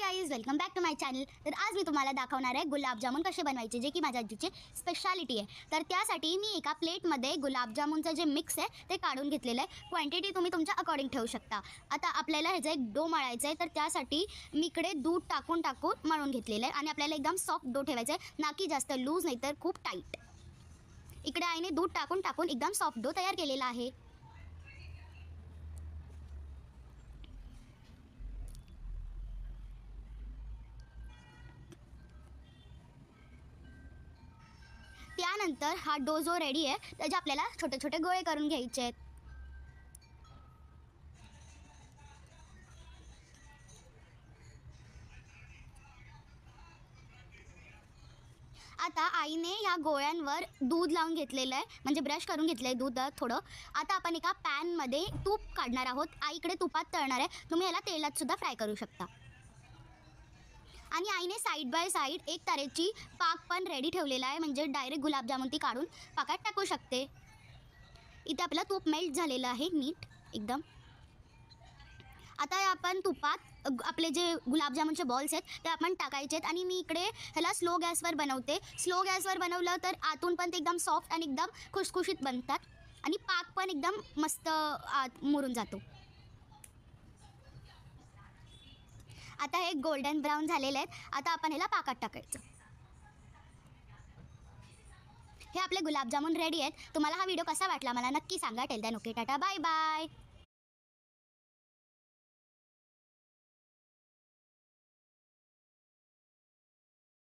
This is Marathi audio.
Guys, welcome back to my channel. तर आज मी तुम्हाला दाखवणार आहे गुलाबजामुन कसे बनवायचे, जे की माझ्या आजीची स्पेशालिटी आहे. तर त्यासाठी मी एका प्लेटमध्ये गुलाबजामुनचं जे मिक्स आहे ते काढून घेतलेलं आहे. क्वांटिटी तुम्ही तुमच्या अकॉर्डिंग ठेवू शकता. आता आपल्याला ह्याचा एक डो मळायचा आहे, तर त्यासाठी मी इकडे दूध टाकून मळून घेतलेलं आहे. आणि आपल्याला एकदम सॉफ्ट डो ठेवायचा आहे, ना की जास्त लूज नाही तर खूप टाईट. इकडे आईने दूध टाकून एकदम सॉफ्ट डो तयार केलेला आहे. त्यानंतर हा डो जो रेडी आहे त्याचे आपल्याला छोटे छोटे गोळे करून घ्यायचे आहेत. आता आईने ह्या गोळ्यांवर दूध लावून घेतलेलं आहे, म्हणजे ब्रश करून घेतलं आहे दूध थोडं. आता आपण एका पॅनमध्ये तूप काढणार आहोत. आईकडे तुपात तळणार आहे, तुम्ही याला तेलात सुद्धा फ्राय करू शकता. आणि आईने साईड बाय साईड एक तऱ्हेची पाक पण रेडी ठेवलेला आहे, म्हणजे डायरेक्ट गुलाबजामुन ती काढून पाकात टाकू शकते. इथे आपलं तूप मेल्ट झालेलं आहे नीट एकदम. आता आपण तुपात आपले जे गुलाबजामुनचे बॉल्स आहेत ते आपण टाकायचे आहेत. आणि मी इकडे ह्याला स्लो गॅसवर बनवते. स्लो गॅसवर बनवलं तर आतून पण ते एकदम सॉफ्ट आणि एकदम खुशखुशीत बनतात आणि पाक पण एकदम मस्त आत मुरून जातो. आता हे गोल्डन ब्राऊन झालेले आहेत. आता आपण ह्याला पाकात टाकायचं. हे आपले गुलाबजामुन रेडी आहेत. तुम्हाला हा व्हिडिओ कसा वाटला मला नक्की सांगा. Till then okay, tata, bye bye.